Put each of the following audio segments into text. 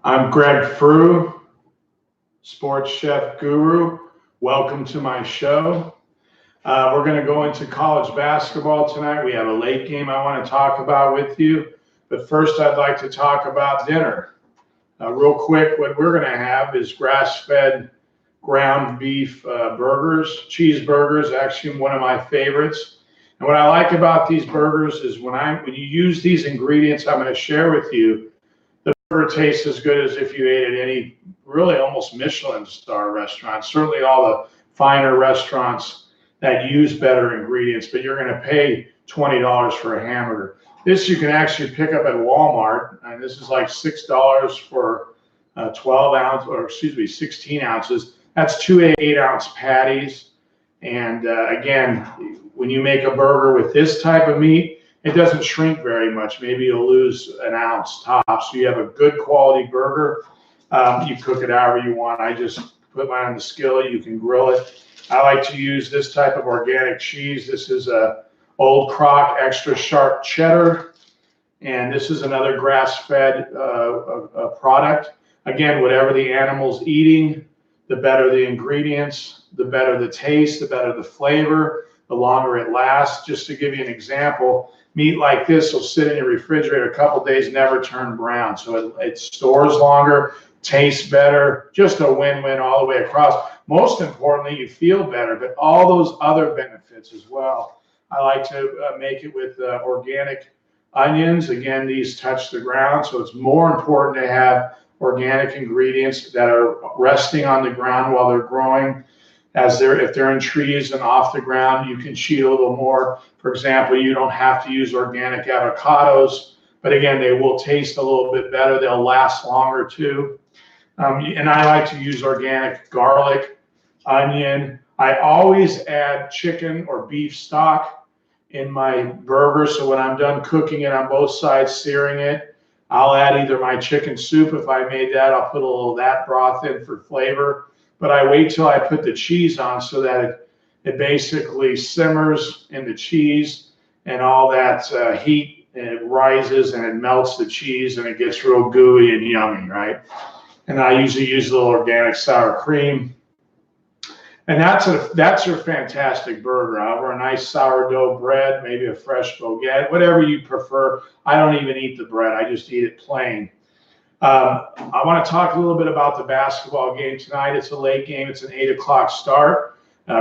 I'm Greg Frew, sports chef guru. Welcome to my show. We're going to go into college basketball tonight. We have a late game I want to talk about with you. But first, I'd like to talk about dinner. Real quick, what we're going to have is grass-fed ground beef burgers, cheeseburgers, actually one of my favorites. And what I like about these burgers is when you use these ingredients I'm going to share with you, the burger tastes as good as if you ate at any really almost Michelin star restaurant, certainly all the finer restaurants that use better ingredients, but you're going to pay $20 for a hamburger. This you can actually pick up at Walmart, and this is like $6 for 12 ounce, or excuse me, 16 ounces. That's two 8-ounce patties. And again, when you make a burger with this type of meat, it doesn't shrink very much. Maybe you'll lose an ounce tops. So you have a good quality burger. You cook it however you want. I just put mine on the skillet. You can grill it. I like to use this type of organic cheese. This is a Old Croc extra sharp cheddar, and this is another grass-fed product. Again, whatever the animal's eating, the better the ingredients, the better the taste, the better the flavor, the longer it lasts. Just to give you an example, meat like this will sit in your refrigerator a couple days, never turn brown. So it stores longer, tastes better, just a win-win all the way across. Most importantly, you feel better, but all those other benefits as well. I like to make it with organic onions. Again, these touch the ground, so it's more important to have organic ingredients that are resting on the ground while they're growing. If they're in trees and off the ground, you can cheat a little more. For example, you don't have to use organic avocados, but again, they will taste a little bit better. They'll last longer too. And I like to use organic garlic, onion. I always add chicken or beef stock in my burger. So when I'm done cooking it on both sides, searing it, I'll add either my chicken soup. If I made that, I'll put a little of that broth in for flavor. But I wait till I put the cheese on so that it basically simmers in the cheese, and all that heat, and it rises and it melts the cheese and it gets real gooey and yummy, right? And I usually use a little organic sour cream. And that's a fantastic burger. Over a nice sourdough bread, maybe a fresh baguette, whatever you prefer. I don't even eat the bread. I just eat it plain. I want to talk a little bit about the basketball game tonight. It's a late game. It's an 8 o'clock start.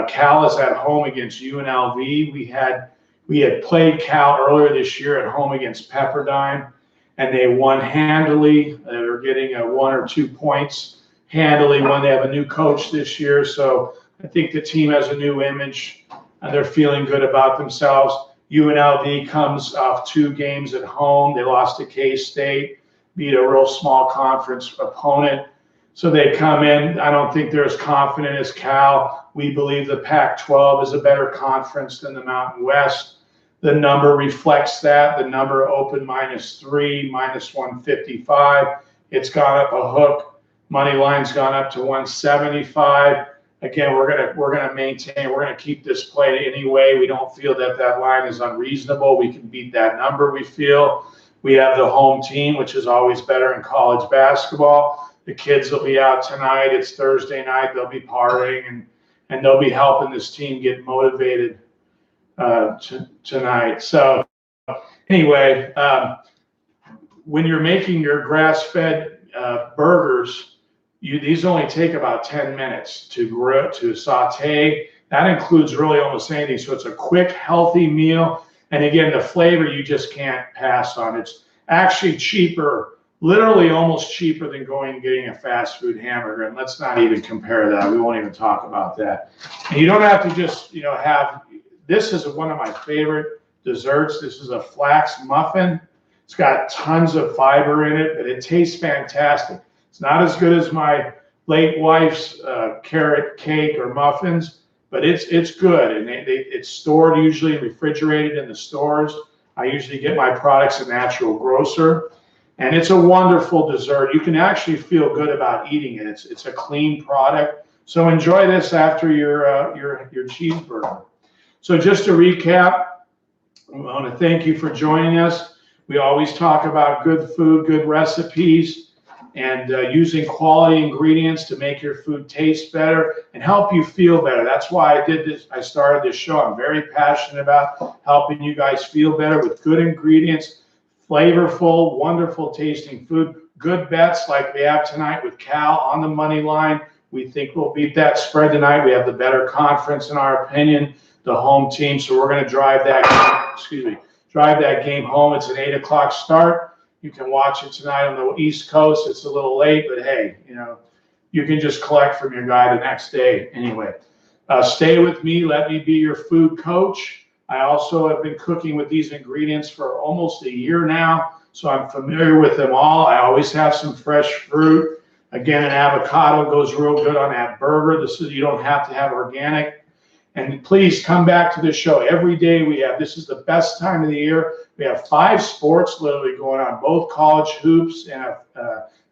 Cal is at home against UNLV. We had played Cal earlier this year at home against Pepperdine, and they won handily. They were getting 1 or 2 points handily when they have a new coach this year. So I think the team has a new image, and they're feeling good about themselves. UNLV comes off 2 games at home. They lost to K-State, beat a real small conference opponent. So they come in. I don't think they're as confident as Cal. We believe the Pac-12 is a better conference than the Mountain West. The number reflects that. The number opened -3, -155. It's gone up a hook. Money line's gone up to 175. Again, we're gonna maintain. We're gonna keep this play anyway. We don't feel that line is unreasonable. We can beat that number. We feel we have the home team, which is always better in college basketball. The kids will be out tonight. It's Thursday night. They'll be partying and they'll be helping this team get motivated tonight. So anyway, when you're making your grass-fed burgers, these only take about 10 minutes to grill, to saute. That includes really almost anything. So it's a quick, healthy meal. And again, the flavor you just can't pass on. It's actually cheaper, literally almost cheaper than going and getting a fast food hamburger. And let's not even compare that. We won't even talk about that. And you don't have to just, have, this is one of my favorite desserts. This is a flax muffin. It's got tons of fiber in it, but it tastes fantastic. It's not as good as my late wife's carrot cake or muffins, but it's good. And it's stored usually refrigerated in the stores. I usually get my products at Natural Grocer, and it's a wonderful dessert. You can actually feel good about eating it. It's a clean product. So enjoy this after your cheeseburger. So just to recap, I want to thank you for joining us. We always talk about good food, good recipes. and using quality ingredients to make your food taste better and help you feel better. That's why I did this. I started this show. I'm very passionate about helping you guys feel better with good ingredients, flavorful, wonderful tasting food, good bets like we have tonight with Cal on the money line. We think we'll beat that spread tonight. We have the better conference in our opinion, the home team. So we're going to drive that game home. It's an 8 o'clock start. You can watch it tonight on the East Coast. It's a little late, but hey, you can just collect from your guy the next day. Anyway, stay with me. Let me be your food coach. I also have been cooking with these ingredients for almost a year now, so I'm familiar with them all. I always have some fresh fruit. Again, an avocado goes real good on that burger. You don't have to have organic. And please come back to this show every day. This is the best time of the year. We have 5 sports literally going on, both college hoops and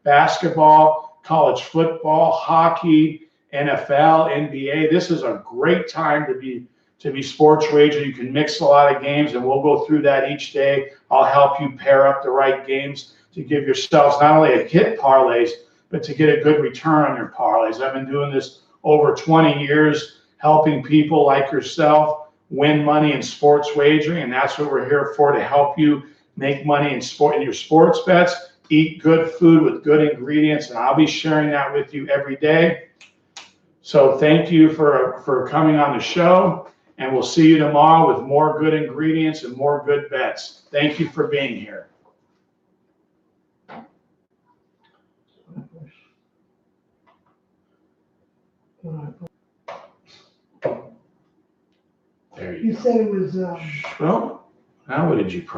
basketball, college football, hockey, NFL, NBA. This is a great time to be sports wager. You can mix a lot of games, and we'll go through that each day. I'll help you pair up the right games to give yourselves not only a hit parlays, but to get a good return on your parlays. I've been doing this over 20 years, helping people like yourself win money in sports wagering, and that's what we're here for, to help you make money in your sports bets, eat good food with good ingredients, and I'll be sharing that with you every day. So thank you for coming on the show, and we'll see you tomorrow with more good ingredients and more good bets. Thank you for being here. There you go. You said it was. Well, now what did you press?